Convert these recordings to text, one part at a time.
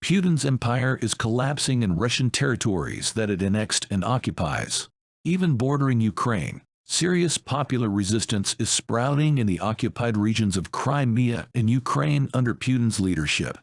Putin's empire is collapsing in Russian territories that it annexed and occupies. Even bordering Ukraine, serious popular resistance is sprouting in the occupied regions of Crimea and Ukraine under Putin's leadership.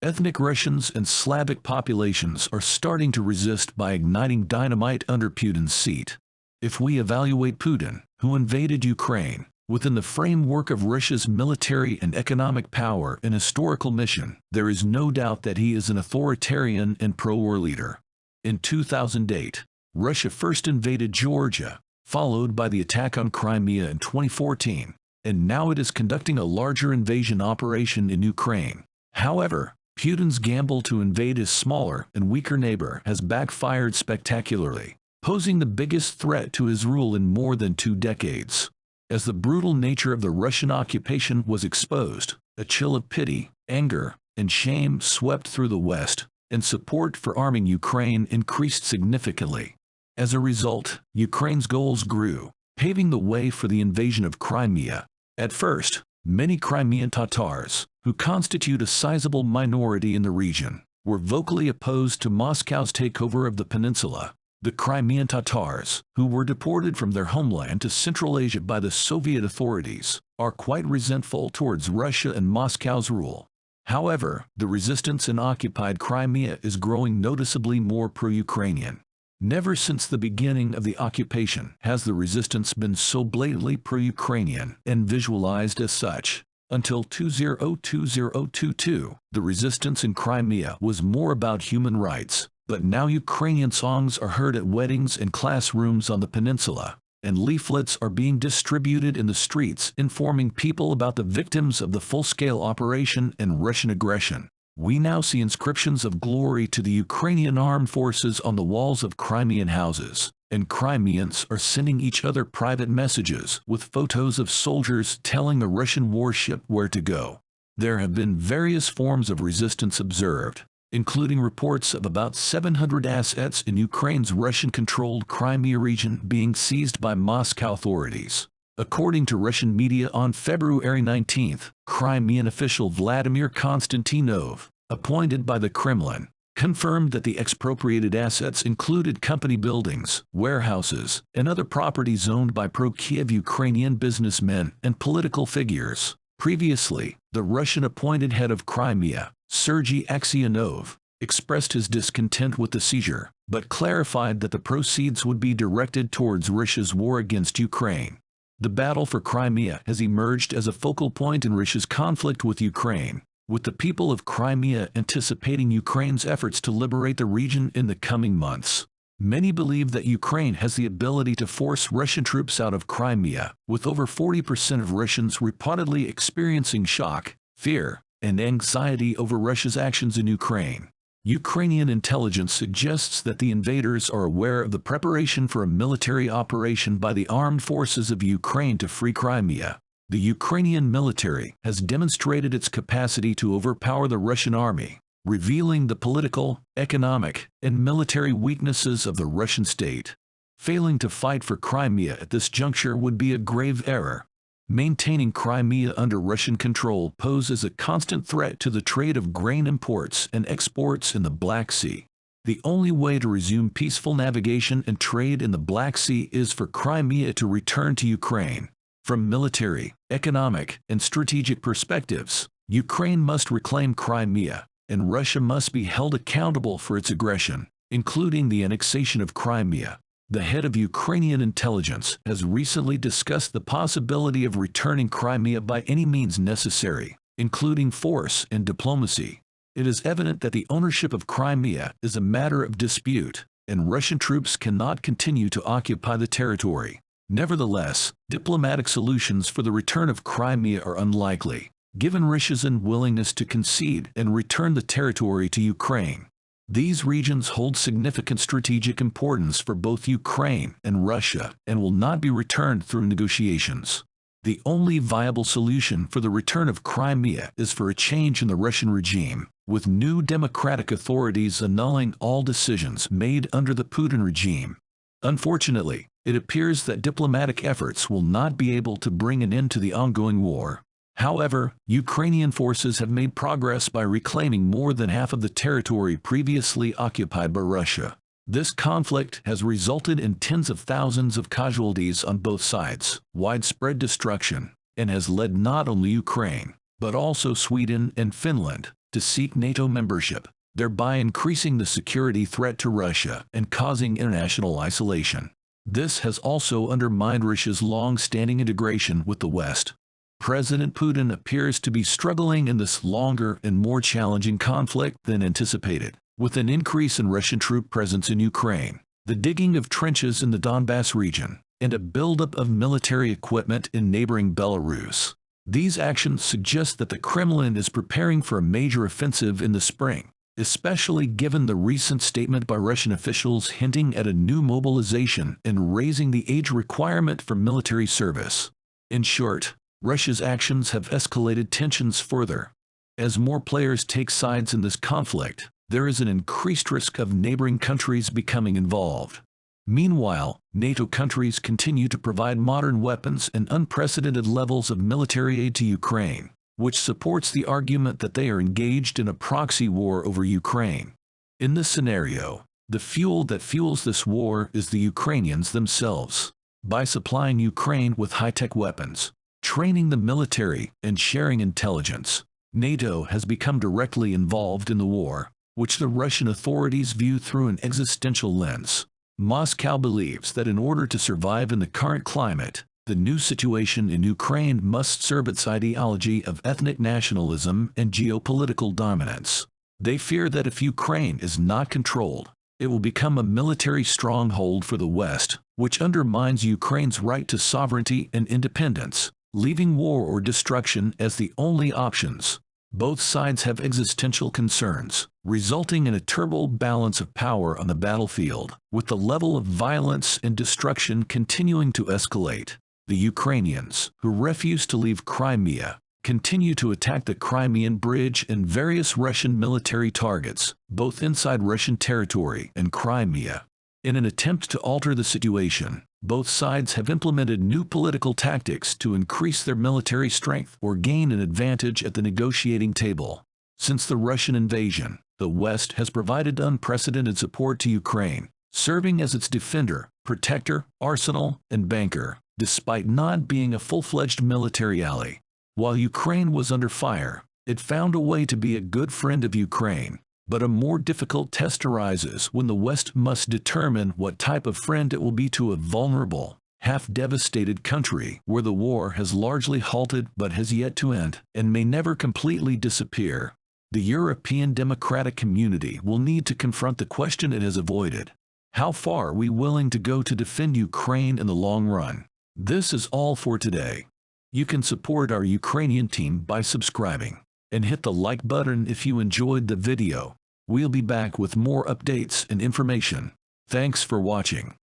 Ethnic Russians and Slavic populations are starting to resist by igniting dynamite under Putin's seat. If we evaluate Putin, who invaded Ukraine, within the framework of Russia's military and economic power and historical mission, there is no doubt that he is an authoritarian and pro-war leader. In 2008, Russia first invaded Georgia, followed by the attack on Crimea in 2014, and now it is conducting a larger invasion operation in Ukraine. However, Putin's gamble to invade his smaller and weaker neighbor has backfired spectacularly, posing the biggest threat to his rule in more than 2 decades. As the brutal nature of the Russian occupation was exposed, a chill of pity, anger, and shame swept through the West, and support for arming Ukraine increased significantly. As a result, Ukraine's goals grew, paving the way for the invasion of Crimea. At first, many Crimean Tatars, who constitute a sizable minority in the region, were vocally opposed to Moscow's takeover of the peninsula. The Crimean Tatars, who were deported from their homeland to Central Asia by the Soviet authorities, are quite resentful towards Russia and Moscow's rule. However, the resistance in occupied Crimea is growing noticeably more pro-Ukrainian. Never since the beginning of the occupation has the resistance been so blatantly pro-Ukrainian and visualized as such. Until 2020-2022, the resistance in Crimea was more about human rights. But now Ukrainian songs are heard at weddings and classrooms on the peninsula, and leaflets are being distributed in the streets informing people about the victims of the full-scale operation and Russian aggression. We now see inscriptions of glory to the Ukrainian armed forces on the walls of Crimean houses, and Crimeans are sending each other private messages with photos of soldiers telling the Russian warship where to go. There have been various forms of resistance observed, including reports of about 700 assets in Ukraine's Russian-controlled Crimea region being seized by Moscow authorities. According to Russian media on February 19, Crimean official Vladimir Konstantinov, appointed by the Kremlin, confirmed that the expropriated assets included company buildings, warehouses, and other properties owned by pro-Kiev Ukrainian businessmen and political figures. Previously, the Russian-appointed head of Crimea, Sergei Aksionov, expressed his discontent with the seizure, but clarified that the proceeds would be directed towards Russia's war against Ukraine. The battle for Crimea has emerged as a focal point in Russia's conflict with Ukraine, with the people of Crimea anticipating Ukraine's efforts to liberate the region in the coming months. Many believe that Ukraine has the ability to force Russian troops out of Crimea, with over 40% of Russians reportedly experiencing shock, fear, and anxiety over Russia's actions in Ukraine. Ukrainian intelligence suggests that the invaders are aware of the preparation for a military operation by the armed forces of Ukraine to free Crimea. The Ukrainian military has demonstrated its capacity to overpower the Russian army, revealing the political, economic, and military weaknesses of the Russian state. Failing to fight for Crimea at this juncture would be a grave error. Maintaining Crimea under Russian control poses a constant threat to the trade of grain imports and exports in the Black Sea. The only way to resume peaceful navigation and trade in the Black Sea is for Crimea to return to Ukraine. From military, economic, and strategic perspectives, Ukraine must reclaim Crimea, and Russia must be held accountable for its aggression, including the annexation of Crimea. The head of Ukrainian intelligence has recently discussed the possibility of returning Crimea by any means necessary, including force and diplomacy. It is evident that the ownership of Crimea is a matter of dispute, and Russian troops cannot continue to occupy the territory. Nevertheless, diplomatic solutions for the return of Crimea are unlikely, given Russia's unwillingness to concede and return the territory to Ukraine. These regions hold significant strategic importance for both Ukraine and Russia and will not be returned through negotiations. The only viable solution for the return of Crimea is for a change in the Russian regime, with new democratic authorities annulling all decisions made under the Putin regime. Unfortunately, it appears that diplomatic efforts will not be able to bring an end to the ongoing war. However, Ukrainian forces have made progress by reclaiming more than half of the territory previously occupied by Russia. This conflict has resulted in tens of thousands of casualties on both sides, widespread destruction, and has led not only Ukraine, but also Sweden and Finland, to seek NATO membership, thereby increasing the security threat to Russia and causing international isolation. This has also undermined Russia's long-standing integration with the West. President Putin appears to be struggling in this longer and more challenging conflict than anticipated. With an increase in Russian troop presence in Ukraine, the digging of trenches in the Donbass region, and a buildup of military equipment in neighboring Belarus. These actions suggest that the Kremlin is preparing for a major offensive in the spring, especially given the recent statement by Russian officials hinting at a new mobilization and raising the age requirement for military service. In short, Russia's actions have escalated tensions further. As more players take sides in this conflict, there is an increased risk of neighboring countries becoming involved. Meanwhile, NATO countries continue to provide modern weapons and unprecedented levels of military aid to Ukraine, which supports the argument that they are engaged in a proxy war over Ukraine. In this scenario, the fuel that fuels this war is the Ukrainians themselves. By supplying Ukraine with high-tech weapons, training the military, and sharing intelligence, NATO has become directly involved in the war, which the Russian authorities view through an existential lens. Moscow believes that in order to survive in the current climate, the new situation in Ukraine must serve its ideology of ethnic nationalism and geopolitical dominance. They fear that if Ukraine is not controlled, it will become a military stronghold for the West, which undermines Ukraine's right to sovereignty and independence, leaving war or destruction as the only options. Both sides have existential concerns, resulting in a turbulent balance of power on the battlefield, with the level of violence and destruction continuing to escalate. The Ukrainians, who refuse to leave Crimea, continue to attack the Crimean bridge and various Russian military targets, both inside Russian territory and Crimea. In an attempt to alter the situation, both sides have implemented new political tactics to increase their military strength or gain an advantage at the negotiating table. Since the Russian invasion, the West has provided unprecedented support to Ukraine, serving as its defender, protector, arsenal, and banker, despite not being a full-fledged military ally. While Ukraine was under fire, it found a way to be a good friend of Ukraine. But a more difficult test arises when the West must determine what type of friend it will be to a vulnerable, half-devastated country where the war has largely halted but has yet to end and may never completely disappear. The European democratic community will need to confront the question it has avoided. How far are we willing to go to defend Ukraine in the long run? This is all for today. You can support our Ukrainian team by subscribing, and hit the like button if you enjoyed the video. We'll be back with more updates and information. Thanks for watching.